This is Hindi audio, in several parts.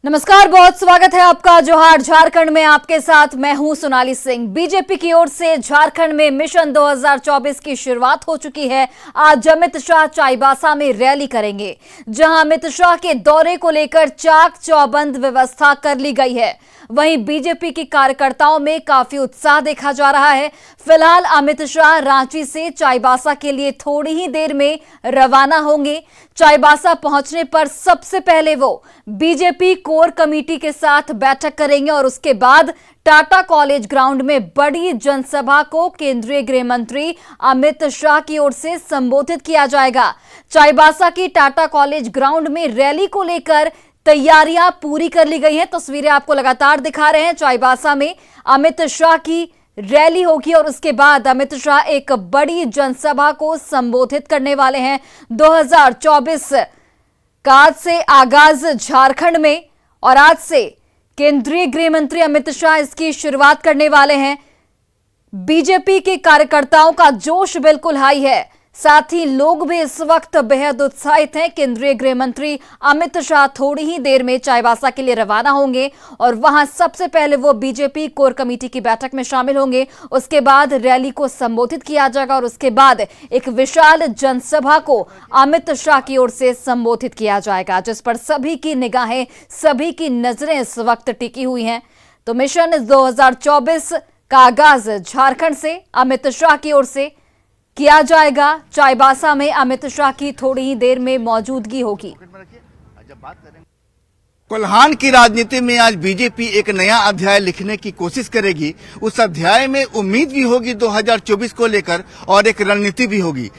नमस्कार, बहुत स्वागत है आपका जोहार झारखंड में। आपके साथ मैं हूं सोनाली सिंह। बीजेपी की ओर से झारखंड में मिशन 2024 की शुरुआत हो चुकी है। आज अमित शाह चाईबासा में रैली करेंगे, जहां अमित शाह के दौरे को लेकर चाक चौबंद व्यवस्था कर ली गई है। वहीं बीजेपी के कार्यकर्ताओं में काफी उत्साह देखा जा रहा है। फिलहाल अमित शाह रांची से चाईबासा के लिए थोड़ी ही देर में रवाना होंगे। चाईबासा पहुंचने पर सबसे पहले वो बीजेपी कोर कमेटी के साथ बैठक करेंगे और उसके बाद टाटा कॉलेज ग्राउंड में बड़ी जनसभा को केंद्रीय गृह मंत्री अमित शाह की ओर से संबोधित किया जाएगा। चाईबासा की टाटा कॉलेज ग्राउंड में रैली को लेकर तैयारियां पूरी कर ली गई हैं। तस्वीरें आपको लगातार दिखा रहे हैं। चाईबासा में अमित शाह की रैली होगी और उसके बाद अमित शाह एक बड़ी जनसभा को संबोधित करने वाले हैं। 2024 का आज से आगाज झारखंड में और आज से केंद्रीय गृह मंत्री अमित शाह इसकी शुरुआत करने वाले हैं। बीजेपी के कार्यकर्ताओं का जोश बिल्कुल हाई है, साथ ही लोग भी इस वक्त बेहद उत्साहित हैं। केंद्रीय गृह मंत्री अमित शाह थोड़ी ही देर में चाईबासा के लिए रवाना होंगे और वहां सबसे पहले वो बीजेपी कोर कमेटी की बैठक में शामिल होंगे। उसके बाद रैली को संबोधित किया जाएगा और उसके बाद एक विशाल जनसभा को अमित शाह की ओर से संबोधित किया जाएगा, जिस पर सभी की निगाहें, सभी की नजरें इस वक्त टिकी हुई हैं। तो मिशन 2024 का आगाज झारखंड से अमित शाह की ओर से किया जाएगा। चाईबासा में अमित शाह की थोड़ी ही देर में मौजूदगी होगी। कोल्हान की राजनीति में आज बीजेपी एक नया अध्याय लिखने की कोशिश करेगी। उस अध्याय में उम्मीद भी होगी 2024 को लेकर और एक रणनीति भी होगी।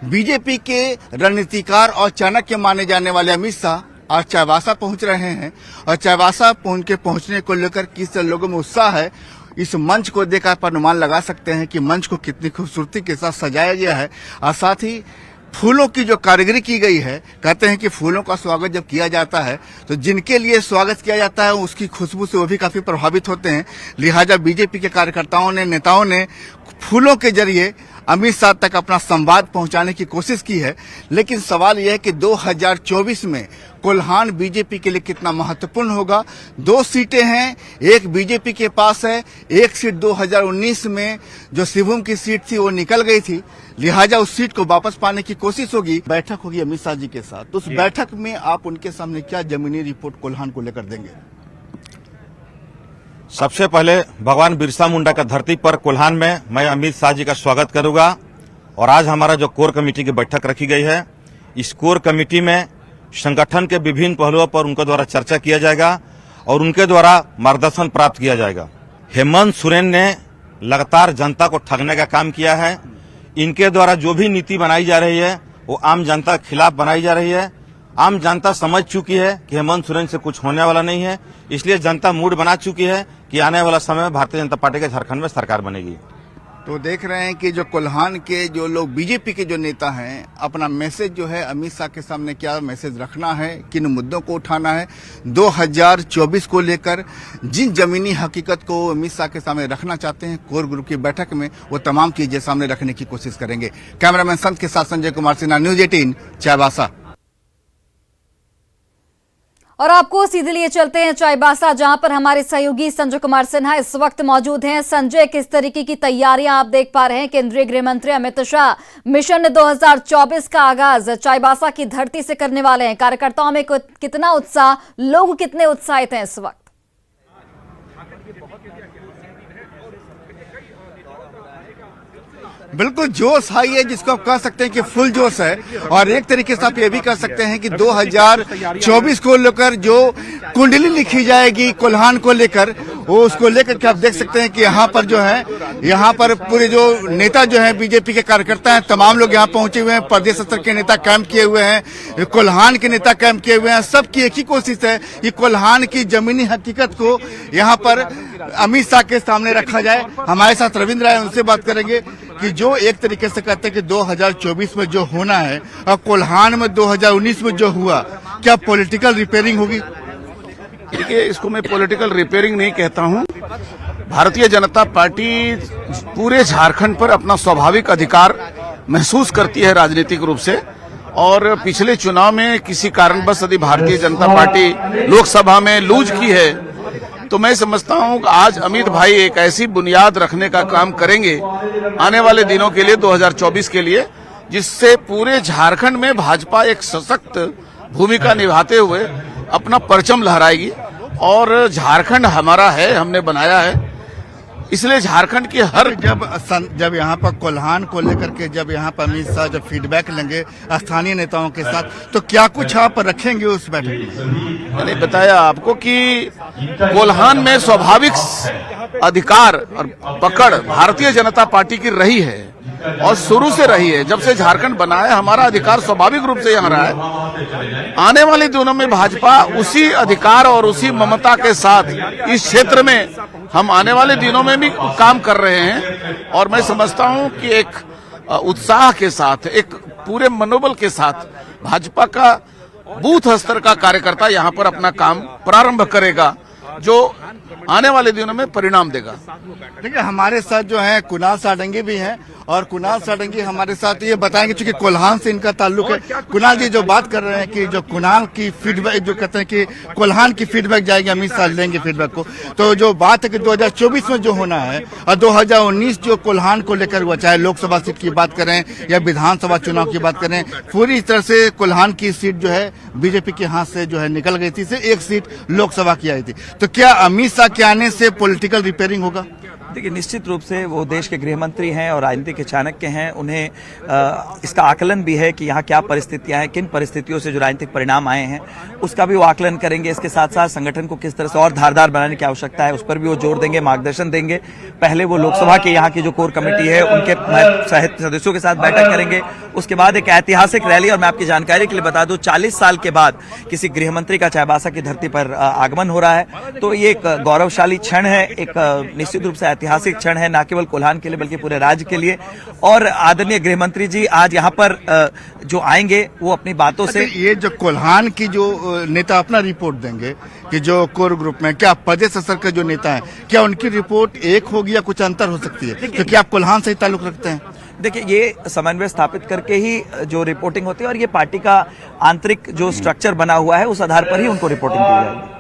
बीजेपी के रणनीतिकार और चाणक्य माने जाने वाले अमित शाह आज चाईबासा पहुंच रहे हैं और चाईबासा पहुंचने को लेकर किस लोगों में उत्साह है, इस मंच को देखकर आप अनुमान लगा सकते हैं कि मंच को कितनी खूबसूरती के साथ सजाया गया है और साथ ही फूलों की जो कारीगरी की गई है। कहते हैं कि फूलों का स्वागत जब किया जाता है तो जिनके लिए स्वागत किया जाता है उसकी खुशबू से वो भी काफी प्रभावित होते हैं। लिहाजा बीजेपी के कार्यकर्ताओं ने, नेताओं ने फूलों के जरिए अमित शाह तक अपना संवाद पहुंचाने की कोशिश की है। लेकिन सवाल यह है कि 2024 में कोल्हान बीजेपी के लिए कितना महत्वपूर्ण होगा। 2 सीटें हैं, एक बीजेपी के पास है, एक सीट 2019 में जो शिवम की सीट थी वो निकल गई थी। लिहाजा उस सीट को वापस पाने की कोशिश होगी। बैठक होगी अमित शाह जी के साथ, तो उस बैठक में आप उनके सामने क्या जमीनी रिपोर्ट कोल्हान को लेकर देंगे? सबसे पहले भगवान बिरसा मुंडा का धरती पर कोल्हान में मैं अमित शाह जी का स्वागत करूंगा। और आज हमारा जो कोर कमेटी की बैठक रखी गई है, इस कोर कमेटी में संगठन के विभिन्न पहलुओं पर उनके द्वारा चर्चा किया जाएगा और उनके द्वारा मार्गदर्शन प्राप्त किया जाएगा। हेमंत सोरेन ने लगातार जनता को ठगने का काम किया है। इनके द्वारा जो भी नीति बनाई जा रही है वो आम जनता के खिलाफ बनाई जा रही है। आम जनता समझ चुकी है कि हेमंत सोरेन से कुछ होने वाला नहीं है, इसलिए जनता मूड बना चुकी है कि आने वाला समय में भारतीय जनता पार्टी के झारखंड में सरकार बनेगी। तो देख रहे हैं कि जो कोल्हान के जो लोग, बीजेपी के जो नेता हैं, अपना मैसेज जो है अमित शाह के सामने क्या मैसेज रखना है, किन मुद्दों को उठाना है, 2024 को लेकर जिन जमीनी हकीकत को अमित शाह के सामने रखना चाहते हैं कोर ग्रुप की बैठक में, वो तमाम चीजें सामने रखने की कोशिश करेंगे। कैमरामैन संत के साथ संजय कुमार सिन्हा, न्यूज 18 चाईबासा। और आपको सीधे लिए चलते हैं चाईबासा, जहां पर हमारे सहयोगी संजय कुमार सिन्हा इस वक्त मौजूद हैं। संजय, किस तरीके की तैयारियां आप देख पा रहे हैं? केंद्रीय गृह मंत्री अमित शाह मिशन 2024 का आगाज चाईबासा की धरती से करने वाले हैं। कार्यकर्ताओं में कितना उत्साह, लोग कितने उत्साहित हैं इस वक्त? बिल्कुल जोश हाई है, जिसको आप कह सकते हैं कि फुल जोश है। और एक तरीके से आप ये भी कह सकते हैं कि 2024 को लेकर जो कुंडली लिखी जाएगी कोल्हान को लेकर, वो उसको लेकर के आप देख सकते हैं कि यहाँ पर जो है, यहाँ पर पूरे जो नेता जो है बीजेपी के कार्यकर्ता हैं, तमाम लोग यहाँ पहुंचे हुए हैं। प्रदेश स्तर के नेता कैंप किए हुए हैं, कोल्हान के नेता कैंप किए हुए हैं। सबकी एक ही कोशिश है कि कोल्हान की जमीनी हकीकत को यहाँ पर अमित शाह के सामने रखा जाए। हमारे साथ रविंद्र राय, उनसे बात करेंगे कि जो एक तरीके से कहते हैं कि 2024 में जो होना है और कोल्हान में 2019 में जो हुआ, क्या पॉलिटिकल रिपेयरिंग होगी? देखिए, इसको मैं पॉलिटिकल रिपेयरिंग नहीं कहता हूं। भारतीय जनता पार्टी पूरे झारखंड पर अपना स्वाभाविक अधिकार महसूस करती है राजनीतिक रूप से, और पिछले चुनाव में किसी कारणवश यदि भारतीय जनता पार्टी लोकसभा में लूज की है, तो मैं समझता हूं कि आज अमित भाई एक ऐसी बुनियाद रखने का काम करेंगे आने वाले दिनों के लिए, 2024 के लिए, जिससे पूरे झारखंड में भाजपा एक सशक्त भूमिका निभाते हुए अपना परचम लहराएगी। और झारखंड हमारा है, हमने बनाया है, इसलिए झारखंड की हर जब यहाँ पर कोल्हान को लेकर के जब यहाँ पर अमित शाह जब फीडबैक लेंगे स्थानीय नेताओं के साथ, तो क्या कुछ आप रखेंगे उस बैठक में? मैंने बताया आपको कि कोल्हान में स्वाभाविक अधिकार और पकड़ भारतीय जनता पार्टी की रही है और शुरू से रही है। जब से झारखंड बना है हमारा अधिकार स्वाभाविक रूप से यहाँ रहा है। आने वाले दिनों में भाजपा उसी अधिकार और उसी ममता के साथ इस क्षेत्र में हम आने वाले दिनों में भी काम कर रहे हैं। और मैं समझता हूं कि एक उत्साह के साथ, एक पूरे मनोबल के साथ भाजपा का बूथ स्तर का कार्यकर्ता यहाँ पर अपना काम प्रारंभ करेगा, जो आने वाले दिनों में परिणाम देगा। देखिए, हमारे साथ जो है कुणाल सारंगी भी हैं और कुणाल सारंगी हमारे साथ ये बताएंगे, चूंकि कोल्हान से इनका ताल्लुक है। कुणाल जी जो बात कर रहे हैं कि जो कुणाल की फीडबैक, जो कहते हैं कि कोल्हान की फीडबैक जाएगी, अमित शाह लेंगे फीडबैक को, तो जो बात है कि 2024 में जो होना है और 2019 जो कोल्हान को लेकर हुआ, चाहे लोकसभा सीट की बात करें या विधानसभा चुनाव की बात करें, पूरी तरह से कोल्हान की सीट जो है बीजेपी के हाथ से जो है निकल गई थी, से एक सीट लोकसभा की आई थी। तो क्या अमित शाह के आने से पॉलिटिकल रिपेयरिंग होगा? देखिए, निश्चित रूप से वो देश के गृह मंत्री हैं और राजनीतिक के चाणक्य हैं। उन्हें इसका आकलन भी है कि यहाँ क्या परिस्थितियां हैं, किन परिस्थितियों से जो राजनीतिक परिणाम आए हैं उसका भी वो आकलन करेंगे। इसके साथ साथ संगठन को किस तरह से और धारदार बनाने की आवश्यकता है उस पर भी वो जोर देंगे, मार्गदर्शन देंगे। पहले वो लोकसभा के यहाँ की जो कोर कमेटी है उनके सदस्यों के साथ बैठक करेंगे। उसके बाद एक ऐतिहासिक रैली, और मैं आपकी जानकारी के लिए बता दूं, 40 साल के बाद किसी गृह मंत्री का चाईबासा की धरती पर आगमन हो रहा है। तो ये एक गौरवशाली क्षण है, एक निश्चित रूप से ऐतिहासिक क्षण है, न केवल कोल्हान के लिए बल्कि पूरे राज्य के लिए। और आदरणीय गृह मंत्री जी आज यहाँ पर जो आएंगे वो अपनी बातों से, ये जो कोल्हान की जो नेता अपना रिपोर्ट देंगे कि जो कोर ग्रुप में क्या प्रदेश स्तर के जो नेता हैं, क्या उनकी रिपोर्ट एक होगी या कुछ अंतर हो सकती है? तो क्या आप कोल्हान से ही ताल्लुक रखते हैं? देखिए, ये समन्वय स्थापित करके ही जो रिपोर्टिंग होती है और ये पार्टी का आंतरिक जो स्ट्रक्चर बना हुआ है उस आधार पर ही उनको रिपोर्टिंग दी जाएगी।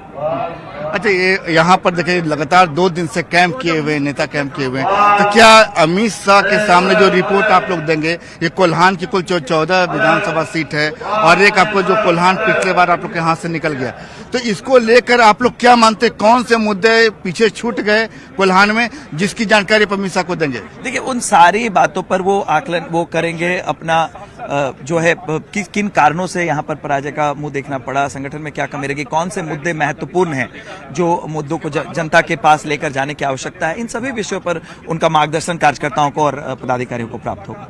अच्छा, ये यहाँ पर देखिए लगातार 2 दिन से कैंप किए हुए, नेता कैंप किए हुए हैं, तो क्या अमित शाह के सामने जो रिपोर्ट आप लोग देंगे, ये कोल्हान की कुल 14 विधानसभा सीट है और एक आपको जो कोल्हान पिछले बार आप लोग के हाथ से निकल गया, तो इसको लेकर आप लोग क्या मानते, कौन से मुद्दे पीछे छूट गए कोल्हान में, जिसकी जानकारी अमित शाह को देंगे? देखिए, उन सारी बातों पर वो आकलन वो करेंगे, अपना जो है किन कारणों से यहाँ पर पराजय का मुंह देखना पड़ा, संगठन में क्या कमी रहेगी, कौन से मुद्दे महत्वपूर्ण हैं, जो मुद्दों को जनता के पास लेकर जाने की आवश्यकता है, इन सभी विषयों पर उनका मार्गदर्शन कार्यकर्ताओं को और पदाधिकारियों को प्राप्त होगा।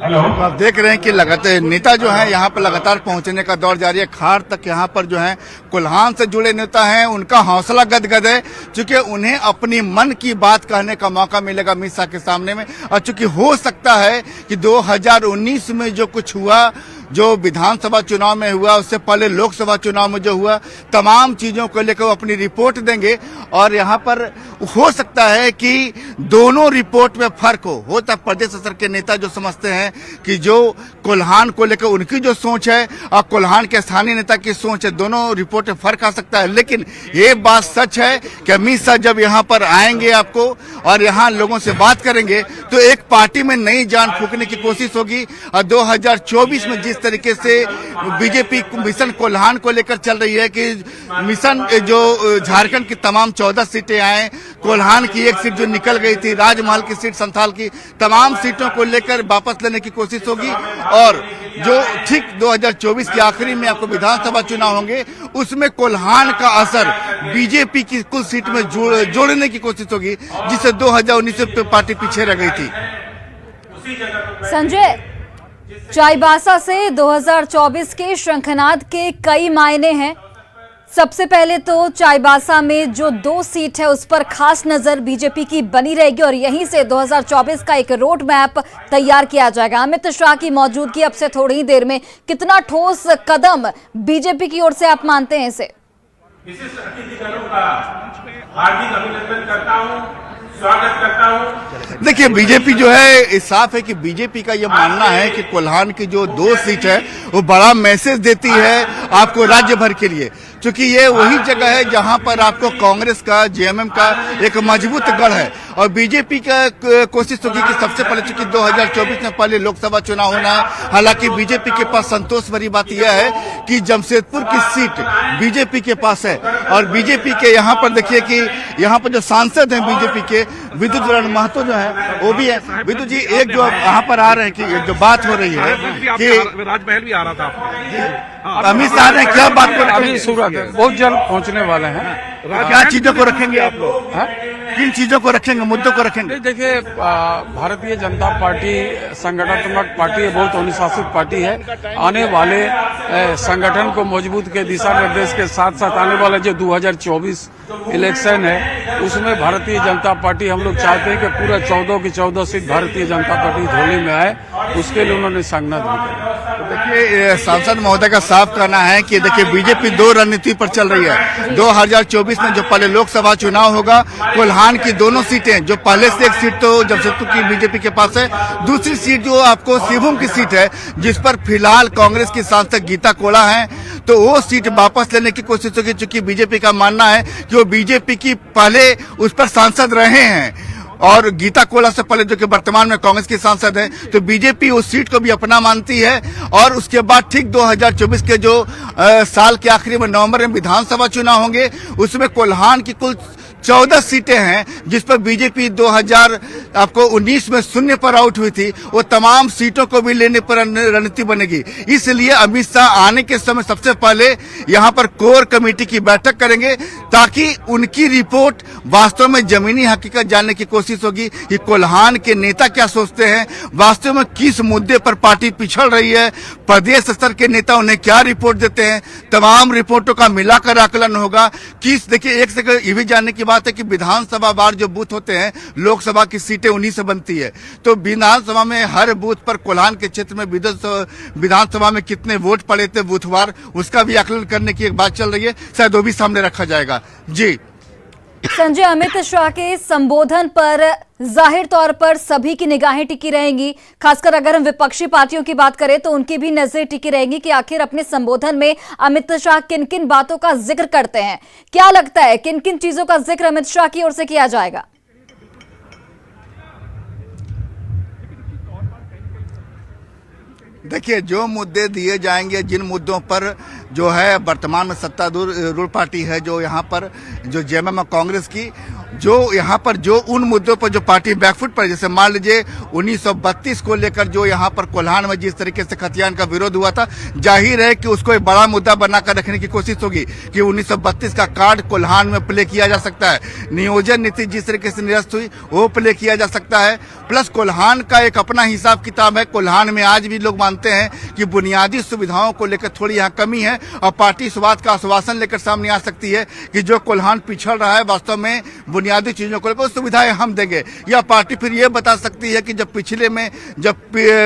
आप देख रहे हैं कि लगातार नेता जो है यहाँ पर लगातार पहुंचने का दौर जारी है। खार तक यहाँ पर जो है कोल्हान से जुड़े नेता हैं, उनका हौसला गदगद है, क्योंकि उन्हें अपनी मन की बात कहने का मौका मिलेगा अमित शाह के सामने में। और चूंकि हो सकता है कि 2019 में जो कुछ हुआ, जो विधानसभा चुनाव में हुआ, उससे पहले लोकसभा चुनाव में जो हुआ, तमाम चीजों को लेकर वो अपनी रिपोर्ट देंगे। और यहाँ पर हो सकता है कि दोनों रिपोर्ट में फर्क हो तक प्रदेश स्तर के नेता जो समझते हैं कि जो कोल्हान को लेकर उनकी जो सोच है और कोल्हान के स्थानीय नेता की सोच है, दोनों रिपोर्ट में फर्क आ सकता है। लेकिन ये बात सच है कि अमित शाह जब यहाँ पर आएंगे आपको और यहाँ लोगों से बात करेंगे, तो एक पार्टी में नई जान फूंकने की कोशिश होगी। और 2024 में जिस तरीके से बीजेपी मिशन कोल्हान को लेकर चल रही है कि मिशन जो झारखंड की तमाम 14 सीटें आए, कोल्हान की एक सीट जो निकल गई थी, राजमहल की सीट, संथाल की, तमाम सीटों को लेकर वापस लेने की कोशिश होगी। और जो ठीक 2024 के आखिरी में आपको विधानसभा चुनाव होंगे, उसमें कोल्हान का असर बीजेपी की कुल सीट में जोड़ने की कोशिश होगी, जिससे 2019 में पार्टी पीछे रह गई थी। संजय, चाईबासा से 2024 के शंखनाद के कई मायने हैं। सबसे पहले तो चाईबासा में जो 2 सीट है उस पर खास नजर बीजेपी की बनी रहेगी और यहीं से 2024 का एक रोड मैप तैयार किया जाएगा। अमित शाह की मौजूदगी अब से थोड़ी ही देर में, कितना ठोस कदम बीजेपी की ओर से आप मानते हैं इसे? विशिष्ट अतिथिगणों का हार्दिक अभिनंदन करता हूं। स्वागत करता हूं। देखिए, बीजेपी जो है इस साफ है कि बीजेपी का ये मानना है कि कोल्हान की जो 2 सीट है वो बड़ा मैसेज देती है आपको राज्य भर के लिए, क्योंकि ये वही जगह है जहां पर आपको कांग्रेस का, जेएमएम का एक मजबूत गढ़ है। और बीजेपी का कोशिश होगी कि सबसे पहले, चूंकि 2024 में पहले लोकसभा चुनाव होना है, हालांकि बीजेपी के पास संतोष भरी बात यह है कि जमशेदपुर की सीट बीजेपी के पास है। और बीजेपी के यहाँ पर देखिए कि यहाँ पर जो सांसद हैं बीजेपी के, विद्युत महतो जो है वो भी है। विद्युत जी, एक जो यहाँ पर आ रहे हैं कि जो बात हो रही है कि राजमहल भी आ रहा था, अमित शाह ने क्या बात को अभी सूरत है, बहुत जल्द पहुंचने वाले हैं। क्या चीजों को रखेंगे आप लोग? किन चीजों को रखेंगे, मुद्दों को रखेंगे? देखिए, भारतीय जनता पार्टी संगठनात्मक पार्टी है, बहुत अनुशासित पार्टी है। आने वाले संगठन को मजबूत के दिशा निर्देश के साथ साथ आने वाला जो 2024 इलेक्शन है उसमें भारतीय जनता पार्टी, हम लोग चाहते हैं कि पूरा 14 की 14 सीट भारतीय जनता पार्टी झोली में आए, उसके लिए उन्होंने संगठन भी किया। देखिए, सांसद महोदय का साफ कहना है कि देखिए बीजेपी 2 रणनीति पर चल रही है। 2024 में जो पहले लोकसभा चुनाव होगा, कोल्हान की दोनों सीटें, जो पहले से एक सीट तो जमशेदपुर की बीजेपी के पास है, दूसरी सीट जो आपको सिवुम की सीट है जिस पर फिलहाल कांग्रेस की सांसद गीता कोड़ा है, तो वो सीट वापस लेने की कोशिश होगी। चूंकि बीजेपी का मानना है कि वो बीजेपी की पहले उस पर सांसद रहे हैं और गीता कोड़ा से पहले जो कि वर्तमान में कांग्रेस की सांसद है, तो बीजेपी उस सीट को भी अपना मानती है। और उसके बाद ठीक 2024 के जो साल के आखिरी में नवंबर में विधानसभा चुनाव होंगे, उसमें कोल्हान की कुल 14 सीटें हैं जिस पर बीजेपी 2019 में शून्य पर आउट हुई थी, वो तमाम सीटों को भी लेने पर रणनीति बनेगी। इसलिए अमित शाह आने के समय सबसे पहले यहां पर कोर कमेटी की बैठक करेंगे ताकि उनकी रिपोर्ट वास्तव में जमीनी हकीकत जानने की कोशिश होगी कि कोल्हान के नेता क्या सोचते हैं, वास्तव में किस मुद्दे पर पार्टी पिछड़ रही है, प्रदेश स्तर के नेता उन्हें क्या रिपोर्ट देते हैं, तमाम रिपोर्टों का मिलाकर आकलन होगा। देखिए, एक से ये भी जानने की बात है कि विधानसभा वार जो बूथ होते हैं, लोकसभा की सीटें उन्हीं से बनती है, तो विधानसभा में हर बूथ पर कोल्हान के क्षेत्र में विधानसभा में कितने वोट पड़े थे बूथवार, उसका भी आकलन करने की एक बात चल रही है। शायद वो भी सामने रखा जाएगा। जी संजय, अमित शाह के संबोधन पर जाहिर तौर पर सभी की निगाहें टिकी रहेंगी, खासकर अगर हम विपक्षी पार्टियों की बात करें तो उनकी भी नजरें टिकी रहेंगी कि आखिर अपने संबोधन में अमित शाह किन किन बातों का जिक्र करते हैं। क्या लगता है किन किन चीजों का जिक्र अमित शाह की ओर से किया जाएगा? देखिए, जो मुद्दे दिए जाएंगे, जिन मुद्दों पर जो है वर्तमान में सत्तारूढ़ पार्टी है, जो यहाँ पर जो जेएमएम और कांग्रेस की, जो यहाँ पर जो उन मुद्दों पर जो पार्टी बैकफुट पर, जैसे मान लीजिए 1932 को लेकर जो यहाँ पर कोल्हान में जिस तरीके से खतियान का विरोध हुआ था, जाहिर है कि उसको एक बड़ा मुद्दा बनाकर रखने की कोशिश होगी कि 1932 का कार्ड कोल्हान में प्ले किया जा सकता है। नियोजन नीति जिस तरीके से निरस्त हुई वो प्ले किया जा सकता है। प्लस कोल्हान का एक अपना हिसाब किताब है। कोल्हान में आज भी लोग मानते हैं कि बुनियादी सुविधाओं को लेकर थोड़ी यहाँ कमी है और पार्टी इस बात का आश्वासन लेकर सामने आ सकती है कि जो कोल्हान पिछड़ रहा है वास्तव में बुनियादी चीजों को लेकर सुविधाएं हम देंगे। या पार्टी फिर ये बता सकती है कि जब पिछले में जब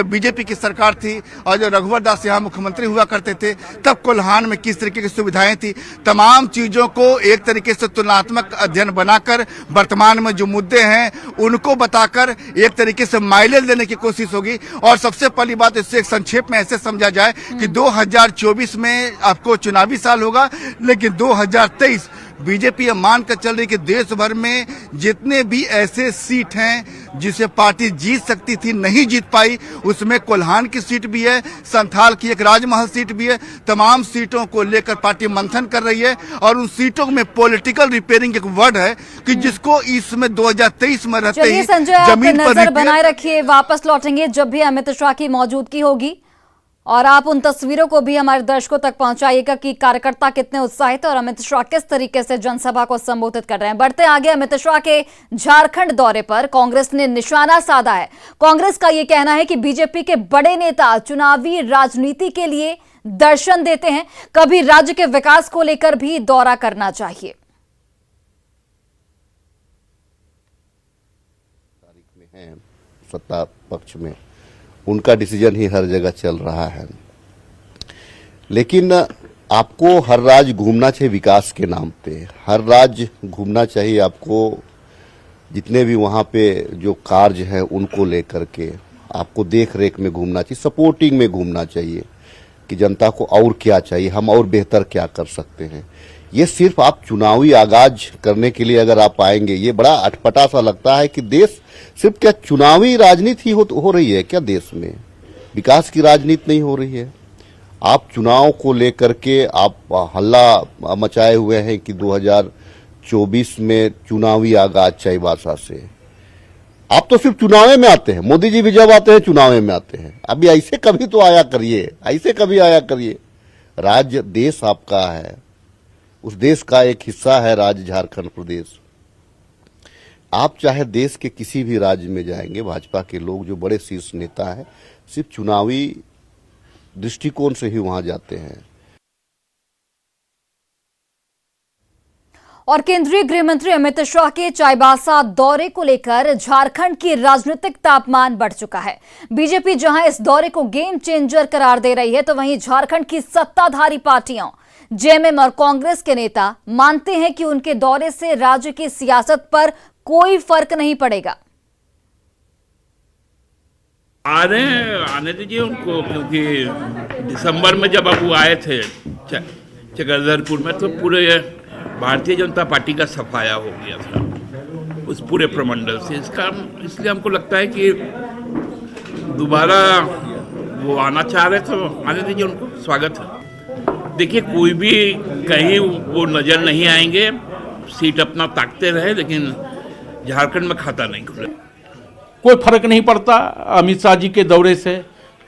बीजेपी की सरकार थी और जो रघुवर दास यहाँ मुख्यमंत्री हुआ करते थे, तब कोल्हान में किस तरीके की सुविधाएं थी। तमाम चीजों को एक तरीके से तुलनात्मक अध्ययन बनाकर वर्तमान में जो मुद्दे हैं उनको बताकर एक तरीके से माइलेज लेने की कोशिश होगी। और सबसे पहली बात, इससे एक संक्षेप में ऐसे समझा जाए कि 2024 में आपको चुनावी साल होगा, लेकिन 2023 बीजेपी ये मान कर चल रही कि देश भर में जितने भी ऐसे सीट हैं जिसे पार्टी जीत सकती थी, नहीं जीत पाई, उसमें कोल्हान की सीट भी है, संथाल की एक राजमहल सीट भी है। तमाम सीटों को लेकर पार्टी मंथन कर रही है और उन सीटों में पॉलिटिकल रिपेयरिंग एक वर्ड है कि जिसको इसमें 2023 में रहते ही संजय, आप जमीन पर नजर बनाए रखिए, वापस लौटेंगे जब भी अमित शाह की मौजूदगी होगी और आप उन तस्वीरों को भी हमारे दर्शकों तक पहुंचाइएगा कि कार्यकर्ता कितने उत्साहित हैं और अमित शाह किस तरीके से जनसभा को संबोधित कर रहे हैं। बढ़ते आगे, अमित शाह के झारखंड दौरे पर कांग्रेस ने निशाना साधा है। कांग्रेस का यह कहना है कि बीजेपी के बड़े नेता चुनावी राजनीति के लिए दर्शन देते हैं, कभी राज्य के विकास को लेकर भी दौरा करना चाहिए। सत्ता पक्ष में उनका डिसीजन ही हर जगह चल रहा है, लेकिन आपको हर राज्य घूमना चाहिए विकास के नाम पे। हर राज्य घूमना चाहिए आपको जितने भी वहाँ पे जो कार्य हैं उनको लेकर के आपको देख रेख में घूमना चाहिए, सपोर्टिंग में घूमना चाहिए कि जनता को और क्या चाहिए, हम और बेहतर क्या कर सकते हैं। ये सिर्फ आप चुनावी आगाज करने के लिए अगर आप आएंगे, ये बड़ा अटपटा सा लगता है कि देश सिर्फ क्या चुनावी राजनीति हो रही है क्या? देश में विकास की राजनीति नहीं हो रही है। आप चुनाव को लेकर के आप हल्ला मचाए हुए हैं कि 2024 में चुनावी आगाज चाईबासा से। आप तो सिर्फ चुनाव में आते हैं, मोदी जी भी जब आते हैं चुनाव में आते हैं। अभी ऐसे कभी तो आया करिए, ऐसे कभी आया करिए। राज्य देश आपका है, उस देश का एक हिस्सा है राज्य झारखंड प्रदेश। आप चाहे देश के किसी भी राज्य में जाएंगे, भाजपा के लोग जो बड़े शीर्ष नेता हैं सिर्फ चुनावी दृष्टिकोण से ही वहां जाते हैं। और केंद्रीय गृह मंत्री अमित शाह के चाईबासा दौरे को लेकर झारखंड की राजनीतिक तापमान बढ़ चुका है। बीजेपी जहां इस दौरे को गेम चेंजर करार दे रही है, तो वहीं झारखंड की सत्ताधारी पार्टियां जेएमएम और कांग्रेस के नेता मानते हैं कि उनके दौरे से राज्य की सियासत पर कोई फर्क नहीं पड़ेगा। आने दीजिए उनको, क्योंकि दिसंबर में जब अब वो आए थे चक्रधरपुर में तो पूरे भारतीय जनता पार्टी का सफाया हो गया था उस पूरे प्रमंडल से। इसलिए हमको लगता है कि दोबारा वो आना चाह रहे तो आने दीजिए उनको, स्वागत है। देखिए कोई भी कहीं वो नजर नहीं आएंगे, सीट अपना ताकते रहे, लेकिन झारखंड में खाता नहीं खुले। कोई फर्क नहीं पड़ता अमित शाह जी के दौरे से,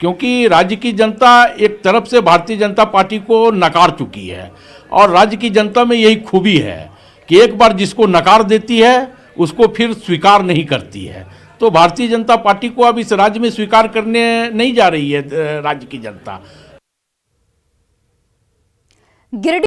क्योंकि राज्य की जनता एक तरफ से भारतीय जनता पार्टी को नकार चुकी है और राज्य की जनता में यही खूबी है कि एक बार जिसको नकार देती है उसको फिर स्वीकार नहीं करती है। तो भारतीय जनता पार्टी को अब इस राज्य में स्वीकार करने नहीं जा रही है राज्य की जनता। गिरिडीह